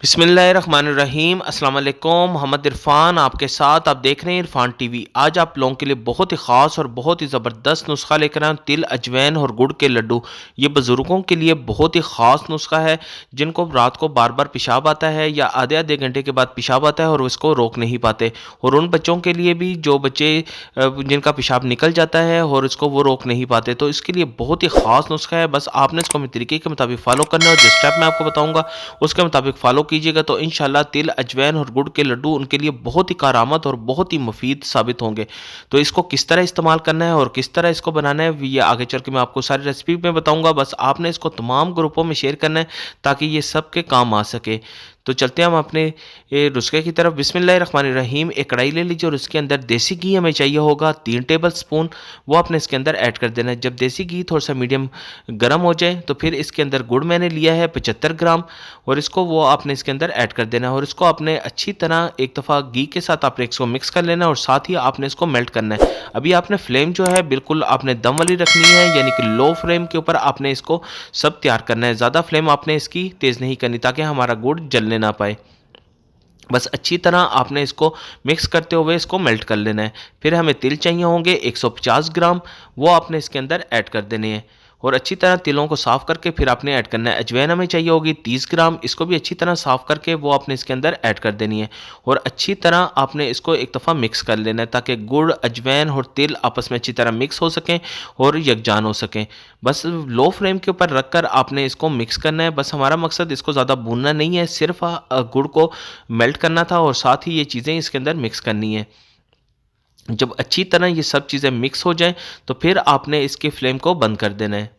बिस्मिल्लाहिर्रहमानिर्रहीम अस्सलाम वालेकुम। मोहम्मद इरफान आपके साथ, आप देख रहे हैं इरफान टीवी। आज आप लोगों के लिए बहुत ही ख़ास और बहुत ही ज़बरदस्त नुस्खा लेकर आए, तिल अजवैन और गुड़ के लड्डू। ये बुज़ुर्गों के लिए बहुत ही ख़ास नुस्खा है, जिनको रात को बार बार पेशाब आता है या आधे आधे घंटे के बाद पेशाब आता है और इसको रोक नहीं पाते। और उन बच्चों के लिए भी जो बच्चे जिनका पेशाब निकल जाता है और इसको वो रोक नहीं पाते, तो इसके लिए बहुत ही ख़ास नुस्खा है। बस आपने इसको अपने तरीके के मुताबिक फ़ॉलो करना है और जिस स्टेप मैं आपको बताऊँगा उसके मुताबिक फ़ॉलो कीजिएगा तो इंशाल्लाह तिल, अजवाइन और गुड़ के लड्डू उनके लिए बहुत ही कारआमद और बहुत ही मुफीद साबित होंगे। तो इसको किस तरह इस्तेमाल करना है और किस तरह इसको बनाना है, ये आगे चल के मैं आपको सारी रेसिपी में बताऊँगा। बस आपने इसको तमाम ग्रुपों में शेयर करना है ताकि ये सबके काम आ सके। तो चलते हैं हम अपने नुस्खे की तरफ। बिस्मिल्लाहिर्रहमानिर्रहीम। एक कढ़ाई ले लीजिए और उसके अंदर देसी घी हमें चाहिए होगा 3 टेबल स्पून, वो आपने इसके अंदर ऐड कर देना है। जब देसी घी थोड़ा सा मीडियम गर्म हो जाए तो फिर इसके अंदर गुड़ मैंने लिया है 75 ग्राम, और इसको वो आपने इसके अंदर ऐड कर देना है और इसको आपने अच्छी तरह एक दफ़ा घी के साथ आपने इसको मिक्स कर लेना है और साथ ही आपने इसको मेल्ट करना है। अभी आपने फ्लेम जो है बिल्कुल आपने दम वाली रखनी है, यानी कि लो फ्लेम के ऊपर आपने इसको सब तैयार करना है। ज़्यादा फ्लेम आपने इसकी तेज़ नहीं करनी ताकि हमारा गुड़ जलने ना पाए। बस अच्छी तरह आपने इसको मिक्स करते हुए इसको मेल्ट कर लेना है। फिर हमें तिल चाहिए होंगे 150 ग्राम, वो आपने इसके अंदर ऐड कर देने हैं और अच्छी तरह तिलों को साफ़ करके फिर आपने ऐड करना है। अजवाइन हमें चाहिए होगी 30 ग्राम, इसको भी अच्छी तरह साफ़ करके वो आपने इसके अंदर ऐड कर देनी है और अच्छी तरह आपने इसको एक दफ़ा मिक्स कर लेना है ताकि गुड़, अजवाइन और तिल आपस में अच्छी तरह मिक्स हो सकें और यकजान हो सकें। बस लो फ्लेम के ऊपर रखकर आपने इसको मिक्स करना है। बस हमारा मकसद इसको ज़्यादा भूनना नहीं है, सिर्फ गुड़ को मेल्ट करना था और साथ ही ये चीज़ें इसके अंदर मिक्स करनी है। जब अच्छी तरह ये सब चीज़ें मिक्स हो जाएं तो फिर आपने इसकी फ्लेम को बंद कर देना है।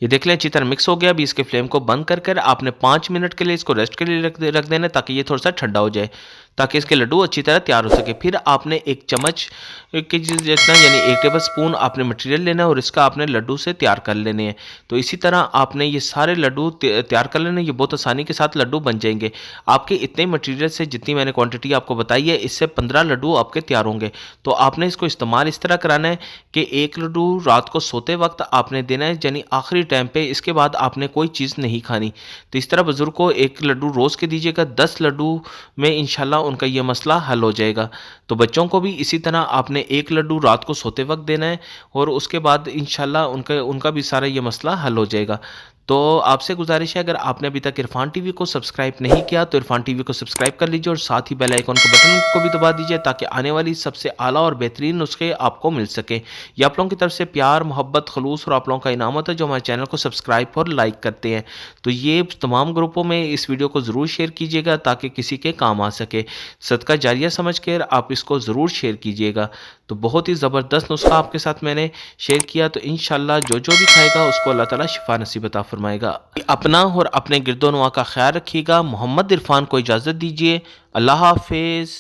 ये देख लें अच्छी तरह मिक्स हो गया। अभी इसके फ्लेम को बंद कर कर आपने 5 मिनट के लिए इसको रेस्ट के लिए रख देना है ताकि ये थोड़ा सा ठंडा हो जाए, ताकि इसके लड्डू अच्छी तरह तैयार हो सके। फिर आपने एक चम्मच के जितना यानी 1 टेबल स्पून आपने मटेरियल लेना है और इसका आपने लड्डू से तैयार कर लेने हैं। तो इसी तरह आपने ये सारे लड्डू तैयार कर लेने, ये बहुत आसानी के साथ लड्डू बन जाएंगे। आपके इतने मटेरियल से जितनी मैंने क्वांटिटी आपको बताई है, इससे 15 लड्डू आपके तैयार होंगे। तो आपने इसको इस्तेमाल इस तरह कराना है कि एक लड्डू रात को सोते वक्त आपने देना है, यानी आखिरी टाइम पे। इसके बाद आपने कोई चीज़ नहीं खानी। तो इस तरह बुजुर्ग को एक लड्डू रोज़ के दीजिएगा, 10 लड्डू में इंशाल्लाह उनका ये मसला हल हो जाएगा। तो बच्चों को भी इसी तरह आपने एक लड्डू रात को सोते वक्त देना है और उसके बाद इंशाल्लाह उनका उनका भी सारा ये मसला हल हो जाएगा। तो आपसे गुजारिश है, अगर आपने अभी तक इरफान टीवी को सब्सक्राइब नहीं किया तो इरफान टीवी को सब्सक्राइब कर लीजिए और साथ ही बेल आइकन के बटन को भी दबा दीजिए ताकि आने वाली सबसे आला और बेहतरीन नुस्खे आपको मिल सके। ये आप लोगों की तरफ से प्यार, मोहब्बत, खलूस और आप लोगों का इनाम होता है जो हमारे चैनल को सब्सक्राइब और लाइक करते हैं। तो ये तमाम ग्रुपों में इस वीडियो को ज़रूर शेयर कीजिएगा ताकि किसी के काम आ सके। सदका जारिया समझ कर आप इसको ज़रूर शेयर कीजिएगा। तो बहुत ही ज़बरदस्त नुस्खा आपके साथ मैंने शेयर किया, तो इंशाल्लाह जो जो भी खाएगा उसको अल्लाह ताला शिफा नसीब अता फरमाएगा। अपना और अपने गिरदोनवा का ख्याल रखिएगा। मोहम्मद इरफान को इजाज़त दीजिए। अल्लाह हाफिज़।